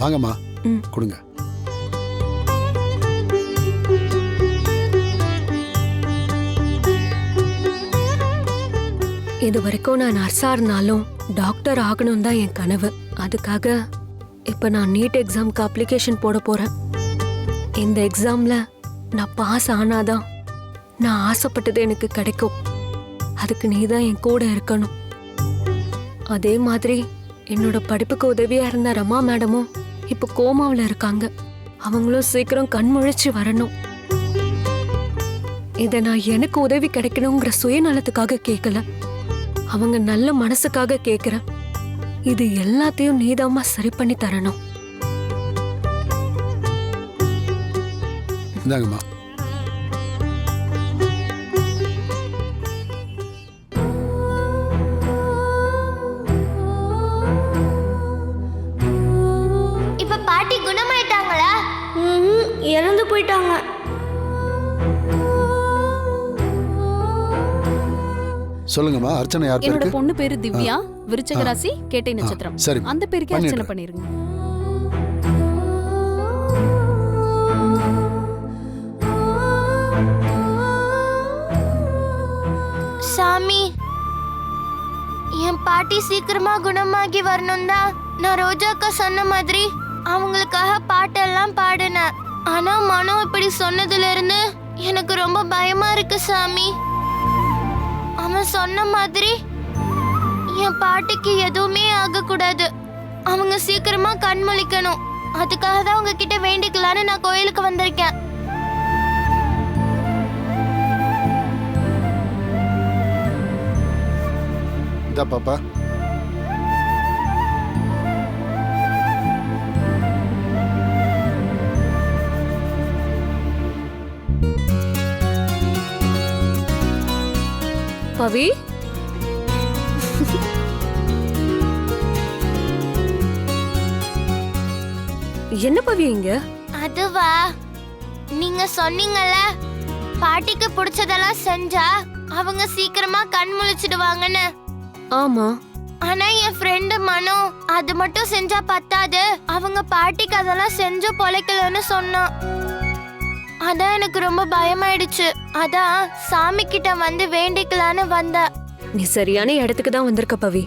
வாங்கம்மா கொடுங்க. இது வரைக்கும் நான் நர்ஸா இருந்தாலும் டாக்டர் ஆகணும் தான் என் கனவு. அதுக்காக இப்ப நான் நீட் எக்ஸாம்க்கு அப்ளிகேஷன் போட போறேன். இந்த எக்ஸாம்ல நான் பாஸ் ஆனாதான் நான் ஆசைப்பட்டது எனக்கு கிடைக்கும். அதுக்கு நீ தான் என் கூட இருக்கணும். அதே மாதிரி என்னோட படிப்புக்கு உதவியா இருந்த ரமா மேடமும் இப்ப கோமாவில் இருக்காங்க. அவங்களும் சீக்கிரம் கண்முழிச்சு வரணும். இதை நான் எனக்கு உதவி கிடைக்கணுங்கிற சுயநலத்துக்காக கேட்கல, அவங்க நல்ல மனசுக்காக கேட்கிறேன். இது எல்லாத்தையும் நீதாம்மா சரி பண்ணி தரணும். இந்தாங்கம்மா. இப்ப பாட்டி குணமாயிட்டாங்களா? இறந்து போயிட்டாங்க. சொல்லுங்கம்மா, அர்ச்சனை யார் என்னோட பேருக்கு? பொண்ணு பேரு திவ்யா, விருச்சக ராசி, கேட்டை நட்சத்திரம். சரி, அந்த பேருக்கு அர்ச்சனை பண்ணிருங்க. சாமி, என் பாட்டி சீக்கிரமா குணமாகி வரணும் தான் நான் ரோஜாக்கா சொன்ன மாதிரி அவங்களுக்காக பாட்டெல்லாம் பாடினேன். ஆனா மனம் இப்படி சொன்னதுல இருந்து எனக்கு ரொம்ப பயமா இருக்கு சாமி. அவன் சொன்ன மாதிரி என் பாட்டிக்கு எதுவுமே ஆகக்கூடாது. அவங்க சீக்கிரமா கண் முழிக்கணும். அதுக்காக தான் உங்ககிட்ட வேண்டிக்கலான்னு நான் கோயிலுக்கு வந்திருக்கேன். இதா பாப்பா. பவி, என்ன பவி இங்க? அதுவா, நீங்க சொன்னீங்கல்ல பாட்டிக்கு பிடிச்சதெல்லாம் செஞ்சா அவங்க சீக்கிரமா கண் முழிச்சிடுவாங்கன்னு. ஆமா. ஆனா என் ஃப்ரெண்டு மனோ அது மட்டும் செஞ்சா பத்தாது, அவங்க பாட்டிக்கு அதெல்லாம் செஞ்சு பொழைக்கலன்னு சொன்னான். அதான் எனக்கு ரொம்ப பயமாயிடுச்சு. அதான் சாமி கிட்ட வந்து வேண்டிக்கலான்னு வந்த. நீ சரியான இடத்துக்கு தான் வந்திருக்க பவி.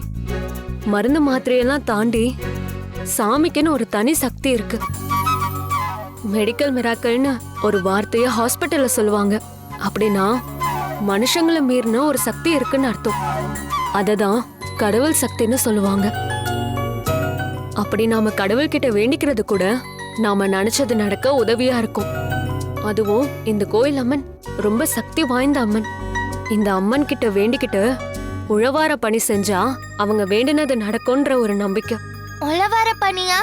மருந்து மாத்திரையெல்லாம் தாண்டி சாமிக்குன்னு ஒரு தனி சக்தி இருக்கு. மெடிக்கல் மிராக்கல்னு ஒரு வார்த்தைய ஹாஸ்பிட்டல்ல சொல்லுவாங்க. அப்படின்னா மனுஷங்களை மீறின ஒரு சக்தி இருக்குன்னு அர்த்தம். அததான் கடவுள் சக்தின்னு சொல்லுவாங்க. அப்படி நாம கடவுள்கிட்ட வேண்டிக்கிறது கூட நாம நினைச்சது நடக்க உதவியா இருக்கும். அதுவும் இந்த கோயில் அம்மன் ரொம்ப சக்தி வாய்ந்த அம்மன். இந்த அம்மன் கிட்ட வேண்டிக்கிட்டு உழவார பணி செஞ்சா அவங்க வேண்டினது நடக்கும்ன்ற ஒரு நம்பிக்கை. உழவார பணியா?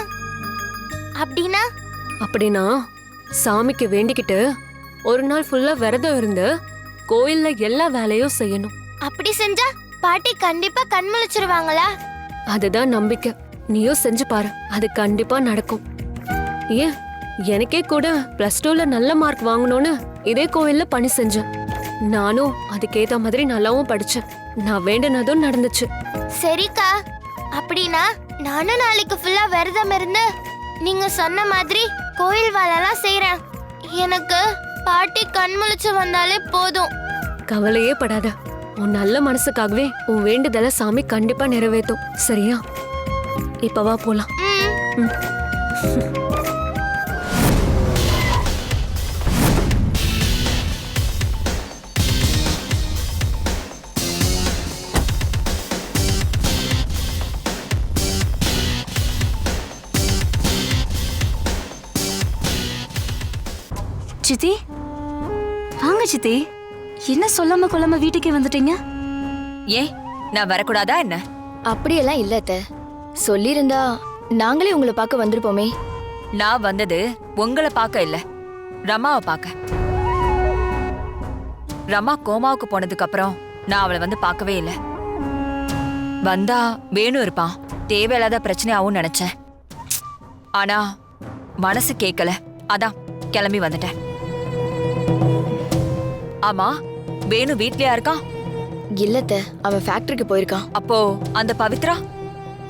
அப்படின்னா? அப்படின்னா சாமிக்கு வேண்டிக்கிட்டு ஒரு நாள் ஃபுல்லா விரதம் இருந்து கோயில்ல எல்லா வேலையும் செய்யணும். அப்படி செஞ்சா பாட்டி கண்டிப்பா கண் முழிச்சிருவாங்களா? அதுதான் நம்பிக்கை. நீயும் செஞ்சு பாரு, அது கண்டிப்பா நடக்கும். ஏன், எனக்கே கூட +2ல நல்ல மார்க் வாங்கணும்னு இதே கோயில்ல பணி செஞ்சேன். நானும் அதுக்கேத்த மாதிரி நல்லாவும் படிச்சேன். நான் வேண்டினதும் நடந்துச்சு. சரிக்கா, அப்படின்னா நானும் நாளைக்கு ஃபுல்லா விரதம் இருந்து நீங்க சொன்ன மாதிரி கோயில் வேலைலாம் செய்யறேன். எனக்கு பாட்டி கண் முழிச்சு வந்தாலே போதும். கவலையே படாத. உன் நல்ல மனசுக்காகவே உன் வேண்டுதலை சாமி கண்டிப்பா நிறைவேற்றும். சரியா? இப்ப வா போலாம். ம். சித்தி, வாங்க சித்தி. என்ன சொல்லாம கொள்ளாம வீட்டுக்கே வந்துட்டீங்க? ஏன், நான் வரக்கூடாதா என்ன? அப்படியெல்லாம் இல்ல அத்தை. சொல்லியிருந்தா நாங்களே உங்களை பார்க்க வந்திருப்போமே. நான் வந்தது உங்களை பார்க்க இல்ல, ரமாவை பார்க்க. ரமா கோமாவுக்கு போனதுக்கு அப்புறம் நான் அவளை வந்து பார்க்கவே இல்லை. வந்தா வேணும் இருப்பான், தேவையில்லாத பிரச்சனையாவும் நினைச்சேன். ஆனா மனசு கேட்கல, அதான் கிளம்பி வந்துட்டேன். ஆமா, வேணு வீட்லயா இருக்கான்? இல்லத்த, அவன் ஃபேக்டரிக்கு போயிருக்கான். அப்போ அந்த பவித்ரா?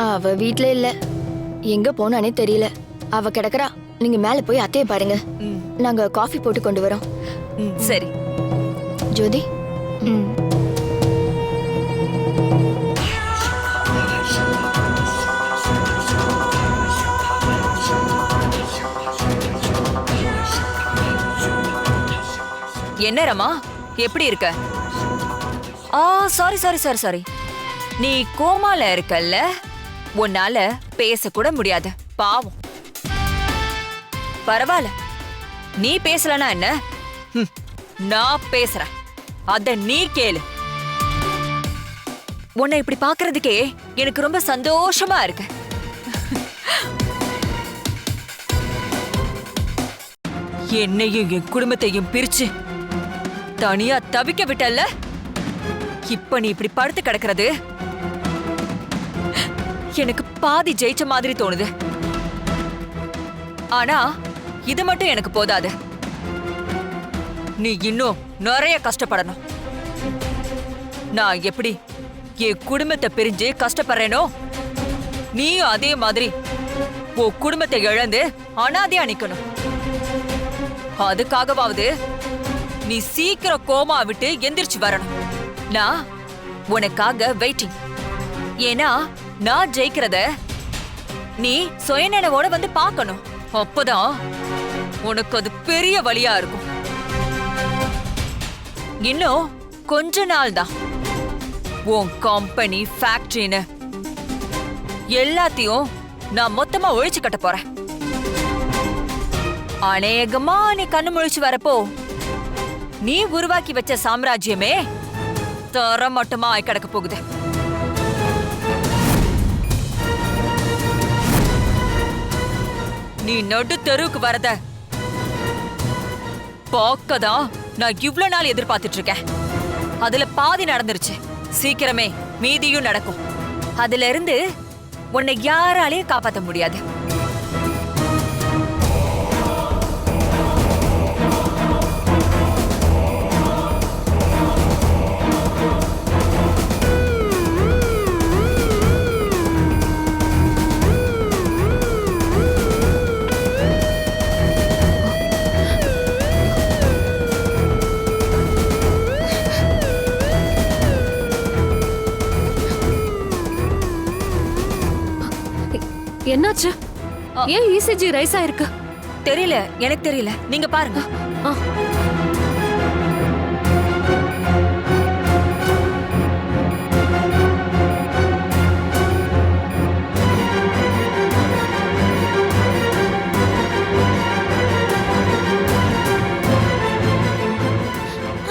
அவ வீட்ல இல்ல, எங்க போனானே தெரியல. அவ கிடக்குறா. நீங்க மேல போய் அத்தைய பாருங்க. ம், நாங்க காஃபி போட்டு கொண்டு வரோம். ம், சரி. ஜோதி. ம். என்ன ரமா, எப்படி இருக்க? ஆ, சாரி சாரி சாரி சாரி. நீ கோமால இருக்கல்ல, உன்னால பேச கூட முடியாது. பாவம். பரவாயில்ல, நீ பேசலனா என்ன? ம், நான் பேசுறேன். அத நீ கேளு. உன்னை இப்படி பாக்குறதுக்கே எனக்கு ரொம்ப சந்தோஷமா இருக்கு. என்னையும் என் குடும்பத்தையும் பிரிச்சு தனியா தவிக்க விட்டல்ல, இப்ப நீ இப்படி படுத்து கிடக்கிறது எனக்கு பாதி ஜெயிச்ச மாதிரி தோணுது. ஆனா இது மட்டும் எனக்கு போதாது. நீ இன்னும் நிறைய கஷ்டப்படணும். நான் எப்படி என் குடும்பத்தை பிரிஞ்சு கஷ்டப்படுறேனோ, நீயும் அதே மாதிரி உன் குடும்பத்தை இழந்து அனாதையா நிக்கணும். அதுக்காகவாவது நீ சீக்கிரம் கோமா விட்டு எந்திரிச்சு வரணும். நான் உனக்காக வெயிட்டிங். ஏன்னா நான் ஜெயிக்கிறத நீ சுயநினைவோட வந்து பார்க்கணும். அப்பதான் உனக்கு அது பெரிய வழியா இருக்கும். இன்னும் கொஞ்ச நாள் தான். உன் கம்பெனி, ஃபேக்டரின்னு எல்லாத்தையும் நான் மொத்தமா ஒழிச்சு கட்ட போறேன். அநேகமா நீ கண்ணு முழிச்சு வரப்போ நீ உருவாக்கி வச்ச சாம்ராஜ்யமே தர மட்டுமா ஆய் கிடக்க போகுது. நீ நடு தெருவுக்கு வரத பார்க்கதான் நான் இவ்வளவு நாள் எதிர்பார்த்துட்டு இருக்கேன். அதுல பாதி நடந்துருச்சு. சீக்கிரமே மீதியும் நடக்கும். அதுல இருந்து உன்னை யாராலையும் காப்பாற்ற முடியாது. என்னாச்சு? ஏன் இசிஜி ரைஸ் ஆயிருக்கு? தெரியல, எனக்கு தெரியல. நீங்க பாருங்க. ஆ.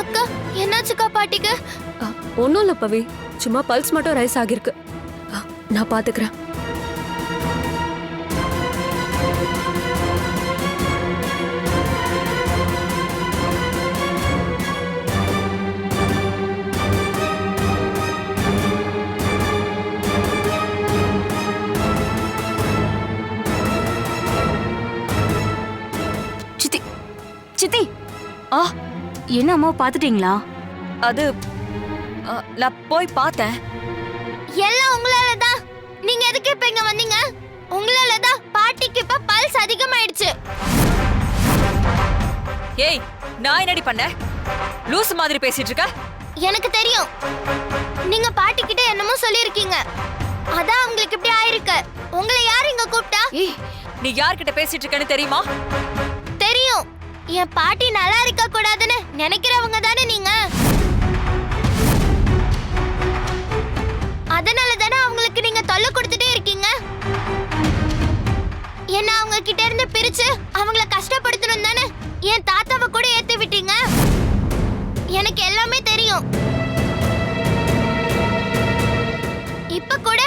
அக்கா, என்னாச்சுக்கா பாட்டிக்கு? ஒன்னும் இல்ல பவி, சும்மா பல்ஸ் மட்டும் ரைஸ் ஆகிருக்கு. நான் பாத்துக்கிறேன். சித்தி, சித்தி. ஆ, என்ன அம்மா பாத்துட்டீங்களா? அது நான் போய் பார்த்தேன். எல்லாம் உங்களாலதான். நீங்க எதுக்கு இப்ப இங்க வந்தீங்க? உங்களாலதான் பாட்டிக்கு இப்ப பல்ஸ் அதிகமாயிடுச்சு. ஏய், நான் என்னடி பண்ணேன்? லூஸ் மாதிரி பேசிட்டு இருக்க. எனக்கு தெரியும். நீங்க பாட்டி கிட்ட என்னமோ சொல்லிருக்கீங்க. அதான் உங்களுக்கு இப்படி ஆயிருக்கு. உங்களை யாரு இங்க கூப்பிட்டா? ஏய், நீ யார்கிட்ட பேசிட்டு இருக்கன்னு தெரியுமா? தெரியும். என் பாட்டி நல்லா இருக்க கூடாதுன்னு நினைக்கிறவங்க தானே நீங்க. அதனால தானே அவங்களுக்கு நீங்க தொல்லை கொடுத்துட்டே இருக்கீங்க. என்ன அவங்க கிட்ட இருந்து பிரிச்சு அவங்கள கஷ்டப்படுத்தணும் தானே என் தாத்தாவை கூட ஏத்தி விட்டீங்க. எனக்கு எல்லாமே தெரியும். இப்ப கூட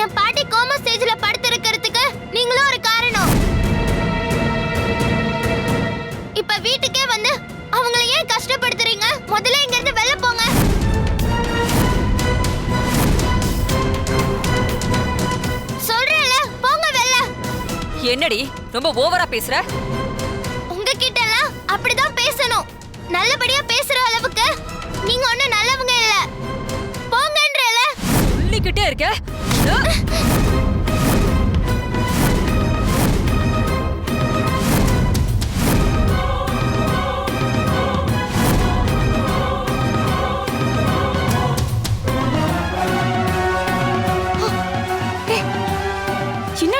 என் பாட்டி கோமா ஸ்டேஜ்ல படுத்து இருக்கிறதுக்கு நீங்களும் ஒரு காரணம். இப்ப வீட்டுக்கே வந்து அவங்கள ஏன் கஷ்டப்படுத்துறீங்க? முதல்ல இங்க இருந்து வெளில போங்க. சொல்றேன்ல, போங்க வெளில. என்னடி ரொம்ப ஓவரா பேசுற? உங்ககிட்ட எல்லாம் அப்படிதான் பேசணும். நல்லபடியா பேசுற அளவுக்கு நீங்க ஒண்ணு நல்லவங்க இல்ல. போங்கன்றல. சொல்லிக்கிட்டே இருக்க.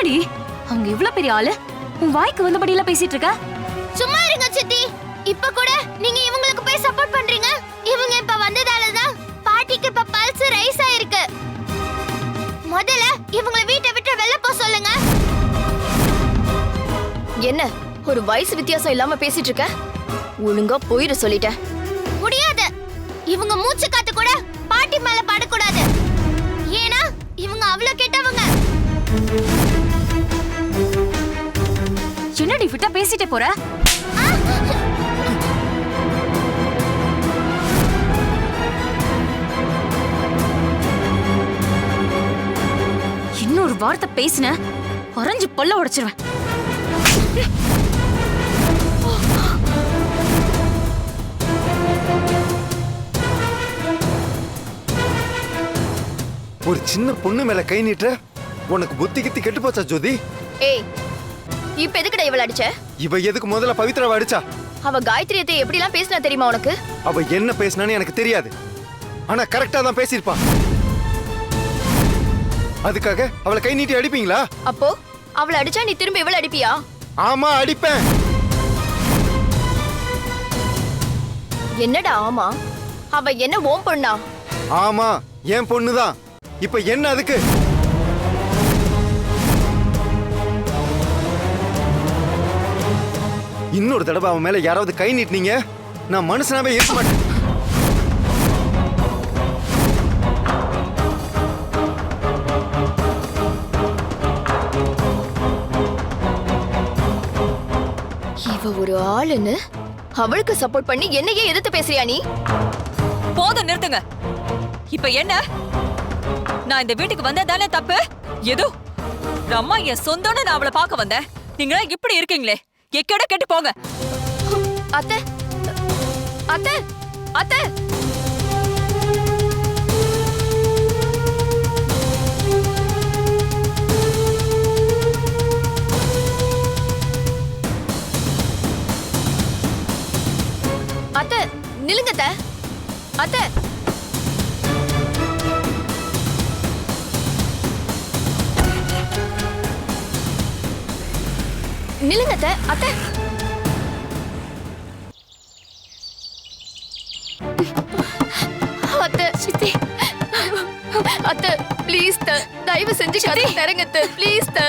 என்னடி அவங்க இவ்ளோ பெரிய ஆளு உன் வாய்க்கு வந்தபடி எல்லாம் பேசிட்டு இருக்க? சும்மா இருங்க சித்தி. இப்ப கூட நீங்க இவங்களுக்கு போய் சப்போர்ட் பண்றீங்க. இவங்க இப்ப வந்ததாலதான் பாட்டிக்கு இப்ப பல்ஸ் ரைஸ் ஆயிருக்கு. முதல்ல இவங்கள வீட்டை விட்டு வெளில போ சொல்லுங்க. என்ன ஒரு வயசு வித்தியாசம் இல்லாம பேசிட்டு இருக்க? ஒழுங்கா போயிட சொல்லிட்டேன். முடியாது. இவங்க மூச்சு காத்து கூட பாட்டி மேல படக்கூடாது. ஏன்னா இவங்க அவ்வளவு கெட்டவங்க. என்னடி விட்டா பேசிட்டே போற? இன்னொரு வார்த்தை பேசின அரைஞ்சு பல்ல உடைச்சிருவேன். ஒரு சின்ன பொண்ணு மேல கை நீட்டுற? உனக்கு புத்தி கித்தி கெட்டு போச்சா ஜோதி? ஏய், இப்ப எதுக்குடா இவள அடிச்ச? இவ எதுக்கு முதல்ல பவித்ராவை அடிச்சா? அவ காயத்ரியத்தை எப்படி எல்லாம் பேசினா தெரியுமா உனக்கு? அவ என்ன பேசினான்னு எனக்கு தெரியாது. ஆனா கரெக்டா தான் பேசியிருப்பா. அதுக்காக அவளை கை நீட்டி அடிப்பீங்களா? அப்போ அவளை அடிச்சா நீ திரும்ப இவள அடிப்பியா? ஆமா, அடிப்பேன். என்னடா ஆமா? அவ என்ன ஓம் பொண்ணா? ஆமா, என் பொண்ணுதான். இப்ப என்ன அதுக்கு? இன்னொரு தடவை அவன் மேல யாராவது கை நீட்டினீங்க, நான் மனுஷனாவே இருக்க மாட்டேன். இவ ஒரு ஆளுன்னு அவளுக்கு சப்போர்ட் பண்ணி என்னையே எதிர்த்து பேசுறியா நீ? போதும், நிறுத்துங்க. இப்ப என்ன? நான் இந்த வீட்டுக்கு வந்ததானே தப்பு? ஏதோ ரம்மா என் சொந்தம்னு நான் அவளை பார்க்க வந்தேன். நீங்க இப்படி இருக்கீங்களே, எக்கேட கெட்டு போங்க. அத்தை, அத்தை, அத்தை. அத்தை, நில்லுங்க அத்தை. அத்தை. நில்லுங்க அத்தை. அத்தை. அத்தை, சித்தி. அத்தை, ப்ளீஸ் த. தயவு செஞ்சு கதை தரங்க அத்தை. ப்ளீஸ் த.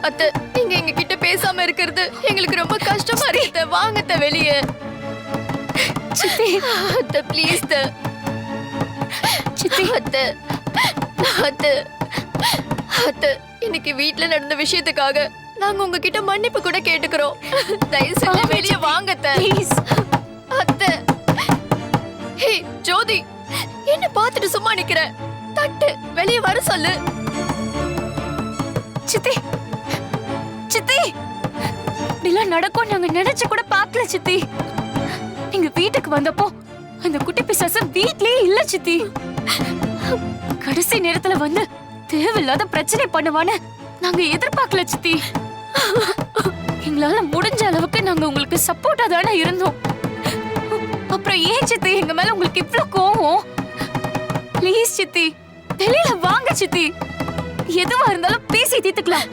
அத்தை, நீங்க எங்க கிட்ட பேசாம இருக்கிறது எங்களுக்கு ரொம்ப கஷ்டமா இருக்கு அத்தை. வாங்க அத்தை வெளியே. சித்தி. அத்தை, ப்ளீஸ் த. சித்தி. அத்தை. அத்தை. அத்தை, இன்னைக்கு வீட்ல நடந்த விஷயத்துக்காக நாங்க உங்ககிட்ட மன்னிப்பு கூட கேட்டுக்கிறோம். தயவு செஞ்சு வெளியே வாங்க அத்தை. ப்ளீஸ். அத்தை. ஹே ஜோதி, என்ன பார்த்துட்டு சும்மா நிக்கிற? தட்டு, வெளியே வர சொல்லு. சித்தி, சித்தி, இப்படிலாம் நடக்கும் நாங்க நினைச்சு கூட பார்க்கல சித்தி. நீங்க வீட்டுக்கு வந்தப்போ அந்த குட்டி பிசாசு வீட்லயே இல்ல சித்தி. கடைசி நேரத்துல வந்து தேவையில்லாத பிரச்சனை பண்ணுவான்னு நாங்க எதிர்பார்க்கல சித்தி. எங்களால முடிஞ்ச அளவுக்கு நாங்க உங்களுக்கு சப்போர்ட்டா தானே இருந்தோம். அப்புறம் ஏன் சித்தி எங்க மேல உங்களுக்கு இவ்ளோ கோவம்? ப்ளீஸ் சித்தி, வெளியில வாங்க சித்தி. எதுவா இருந்தாலும் பேசி தீர்த்துக்கலாம்.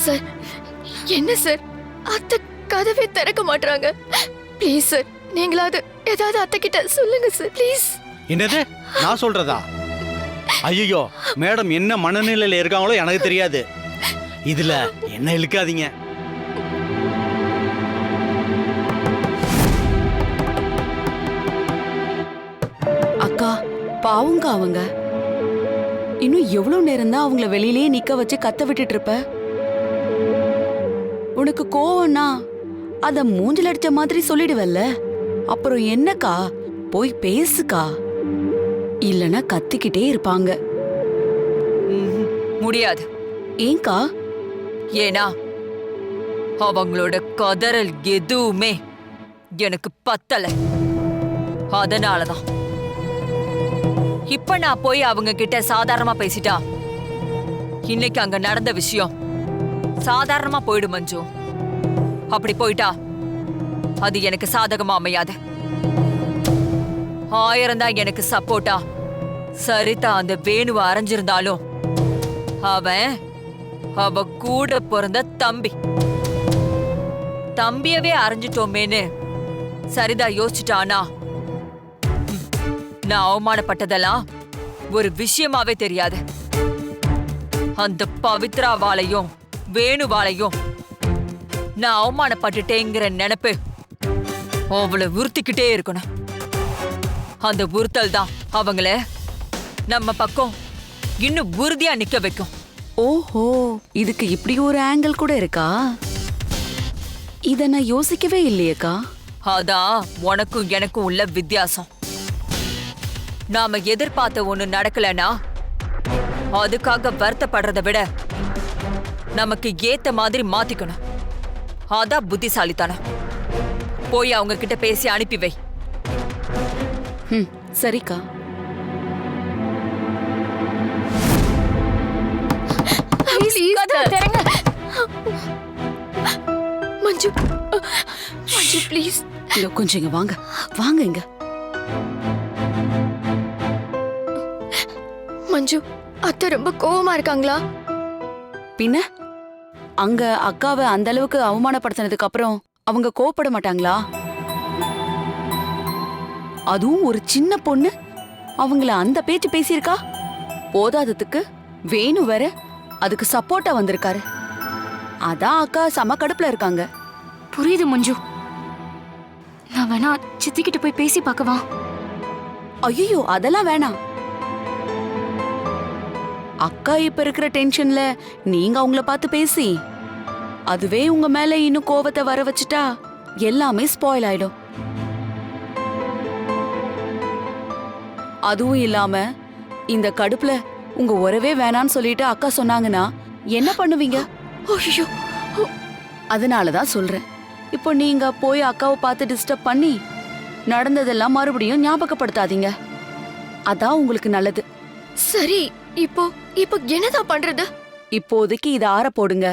சார், என்ன சார்? அத்தை கதவே திறக்க மாட்டாங்க. ப்ளீஸ் சார், நீங்களாவது ஏதாவது அத்தை கிட்ட சொல்லுங்க சார், ப்ளீஸ். என்னது நான் சொல்றதா? ஐயோ, மேடம் என்ன மனநிலையில இருக்காங்களோ எனக்கு தெரியாது. இதுல என்ன இழுக்காதீங்க. அக்கா, பாவங்க அவங்க. இன்னும் எவ்வளவு நேரம் தான் அவங்கள வெளியிலேயே நிக்க வச்சு கத்த விட்டுட்டு இருப்ப? உனக்கு கோவம்னா அத மூஞ்சில அடிச்ச மாதிரி சொல்லிடுவல்ல. அப்புறம் என்னக்கா, போய் பேசுக்கா. இல்லனா கத்திக்கிட்டே இருப்பாங்க. முடியாது. ஏங்கா? ஏனா அவங்களோட கதறல் எதுவுமே எனக்கு பத்தல. அதனாலதான் இப்ப நான் போய் அவங்க கிட்ட சாதாரணமா பேசிட்டா இன்னைக்கு அங்க நடந்த விஷயம் சாதாரணமா போயிடும் மஞ்சு. அப்படி போயிட்டா அது எனக்கு சாதகமா அமையாது. 1000 தான் எனக்கு சப்போர்ட்டா சரிதா அந்த வேணுவை அரைஞ்சிருந்தாலும் அவன் அவ கூட பிறந்த தம்பி. தம்பியவே அரைஞ்சிட்டோமேன்னு சரிதா யோசிச்சுட்டானா நான் அவமானப்பட்டதெல்லாம் ஒரு விஷயமாவே தெரியாது. அந்த பவித்ராவாலையும் வேணுவாலையும் நான் அவமானப்பட்டுட்டேங்கிற நினைப்பு அவளை உறுத்திக்கிட்டே இருக்கணும். அந்த உறுத்தல் தான் அவங்கள நம்ம பக்கம் இன்னும் உறுதியா நிக்க வைக்கும். ஓஹோ, இதுக்கு இப்படி ஒரு ஆங்கிள் கூட இருக்கா? இத நான் யோசிக்கவே இல்லையேக்கா. அதான் உனக்கும் எனக்கும் உள்ள வித்தியாசம். நாம எதிர்பார்த்த ஒண்ணு நடக்கலனா அதுக்காக வருத்தப்படுறதை விட நமக்கு ஏத்த மாதிரி மாத்திக்கணும். அதான் புத்திசாலித்தனம். போய் அவங்க கிட்ட பேசி அனுப்பி வை. சரிக்கா. மஞ்சு, மஞ்சு ப்ளீஸ். இதோ கொஞ்சம் இங்க வாங்க, வாங்க இங்க. மஞ்சு, அத்தை ரொம்ப கோவமா இருக்காங்களா? பின்ன அங்க அக்காவை அந்த அளவுக்கு அவமானப்படுத்தினதுக்கு அப்புறம் அவங்க கோவப்பட மாட்டாங்களா? அதுவும் ஒரு சின்ன பொண்ணு அவங்கள அந்த பேச்சு பேசியிருக்கா. போதாததுக்கு வேணு வேற அதுக்கு சப்போர்ட்டா வந்திருக்காரு. அதான் அக்கா செம கடுப்புல இருக்காங்க. புரியுது மஞ்சு. நான் வேணா சித்திக்கிட்ட போய் பேசி பார்க்கவா? ஐயோ, அதெல்லாம் வேணாம். அக்கா இப்ப இருக்கிற டென்ஷன்ல நீங்க அவங்கள பார்த்து பேசி அதுவே உங்க மேல இன்னும் கோவத்தை வர வச்சுட்டா எல்லாமே ஸ்பாயில் ஆயிடும். அதுவும் இல்லாம இந்த கடுப்புல உங்க உறவே வேணான்னு சொல்லிட்டு அக்கா சொன்னாங்கன்னா என்ன பண்ணுவீங்க? ஐயோ, அதனாலதான் சொல்றேன், இப்போ நீங்க போய் அக்காவை பார்த்து டிஸ்டர்ப் பண்ணி நடந்ததெல்லாம் மறுபடியும் ஞாபகப்படுத்தாதீங்க. அதான் உங்களுக்கு நல்லது. சரி, இப்போ இப்போ என்னதான் பண்றது? இப்போதைக்கு இத ஆற போடுங்க.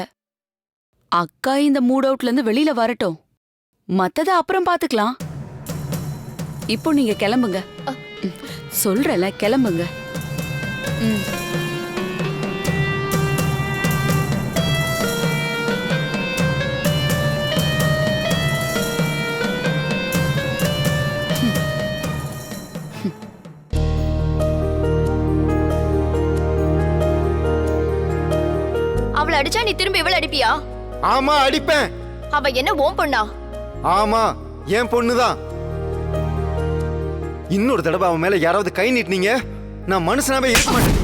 அக்கா இந்த மூட் அவுட்ல இருந்து வெளியில வரட்டும், மத்தத அப்புறம் பாத்துக்கலாம். இப்போ நீங்க கிளம்புங்க. சொல்றல, கிளம்புங்க. அவளை அடிச்சா நீ திரும்ப இவளை அடிப்பியா? ஆமா அடிப்பேன். அவ என்ன ஓம் பொண்ணா? ஆமா என் பொண்ணுதான். இன்னொரு தடவை அவன் மேல யாராவது கை நீட்டினீங்க நான் மனுஷனாவே இருக்க மாட்டேன்.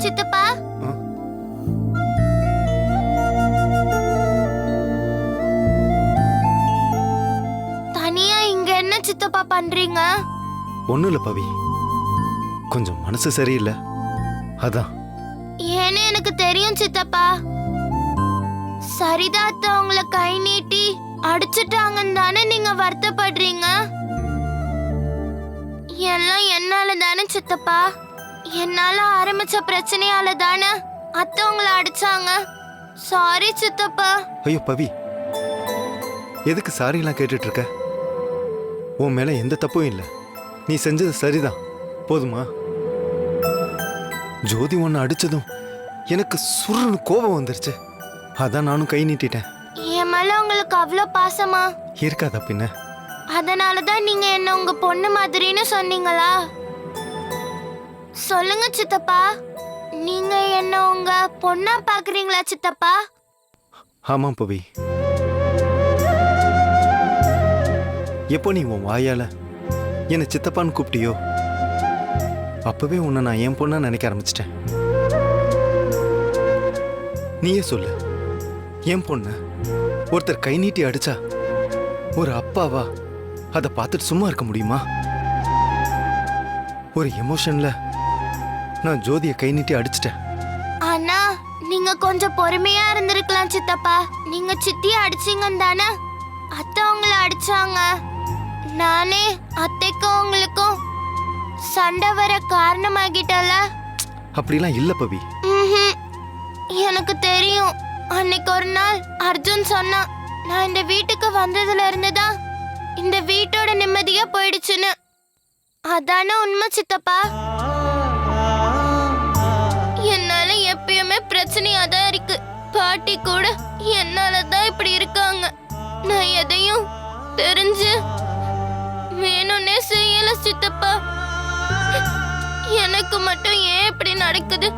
சித்தப்பா, தனியா இங்க என்ன சித்தப்பா பண்றீங்க? ஒண்ணும் இல்ல பவி, கொஞ்சம் மனசு சரியில்லை அதான். ஏன்னு எனக்கு தெரியும் சித்தப்பா. சரிதாத்த உங்களை கை நீட்டி அடிச்சுட்டாங்கன்னு தானே நீங்க வருத்தப்படுறீங்க. எல்லாம் என்னால தானே சித்தப்பா. என்னால ஆரம்பிச்ச பிரச்சனையால தானே அத்தை உங்களை அடிச்சாங்க. சாரி சித்தப்பா. ஐயோ பவி, எதுக்கு சாரிலாம் கேட்டுட்டு இருக்க? உன் மேல எந்த தப்பும் இல்லை. நீ செஞ்சது சரிதான், போதுமா? ஜோதி ஒன்னு அடிச்சதும் எனக்கு சுருன்னு கோபம் வந்துருச்சு. அதான் நானும் கை நீட்டிட்டேன். என் மேல உங்களுக்கு அவ்வளோ பாசமா? இருக்காதா பின்ன? அதனாலதான் நீங்க என்ன உங்க பொண்ணு மாதிரின்னு சொன்னீங்களா? சொல்லுங்க சித்தப்பா, நீங்க என்ன உங்க பொண்ணா பாக்குறீங்களா சித்தப்பா? ஆமா பவி, எப்போ நீ உன் வாயால என்னை சித்தப்பான்னு கூப்பிட்டியோ அப்பவே உன்னை நான் என் பொண்ணா நினைக்க ஆரம்பிச்சிட்டேன். நீயே சொல்லு, என் பொண்ணு ஒருத்தர் கை நீட்டி அடிச்சா ஒரு அப்பாவா அதை பார்த்துட்டு சும்மா இருக்க முடியுமா? ஒரு எமோஷன்ல நான் ஜோதியை கை நீட்டி அடிச்சிட்டேன். ஆனா நீங்க நீங்க கொஞ்சம் பொறுமையா இருந்திருக்கலாம் சித்தப்பா. நீங்க சித்திய அடிச்சீங்கன்னு தானே அத்தை உங்களை அடிச்சாங்க. நானே அத்தைக்கும் உங்களுக்கும் சண்டை வர காரணமாகிட்டல. அப்படிலாம் இல்ல பவி. எனக்கு தெரியும். அன்னைக்கு ஒரு நாள் அர்ஜுன் சொன்னான், நான் இந்த வீட்டுக்கு வந்ததுல இருந்துதான் இந்த வீட்டோட நிம்மதியா போயிடுச்சுன்னு. அதானே உண்மை சித்தப்பா. என்னால எப்பயுமே பிரச்சனையா தான் இருக்கு. பாட்டி கூட என்னாலதான் இப்படி இருக்காங்க. நான் எதையும் தெரிஞ்சு வேணும்னே செய்யல சித்தப்பா. எனக்கு மட்டும் ஏன் இப்படி நடக்குது?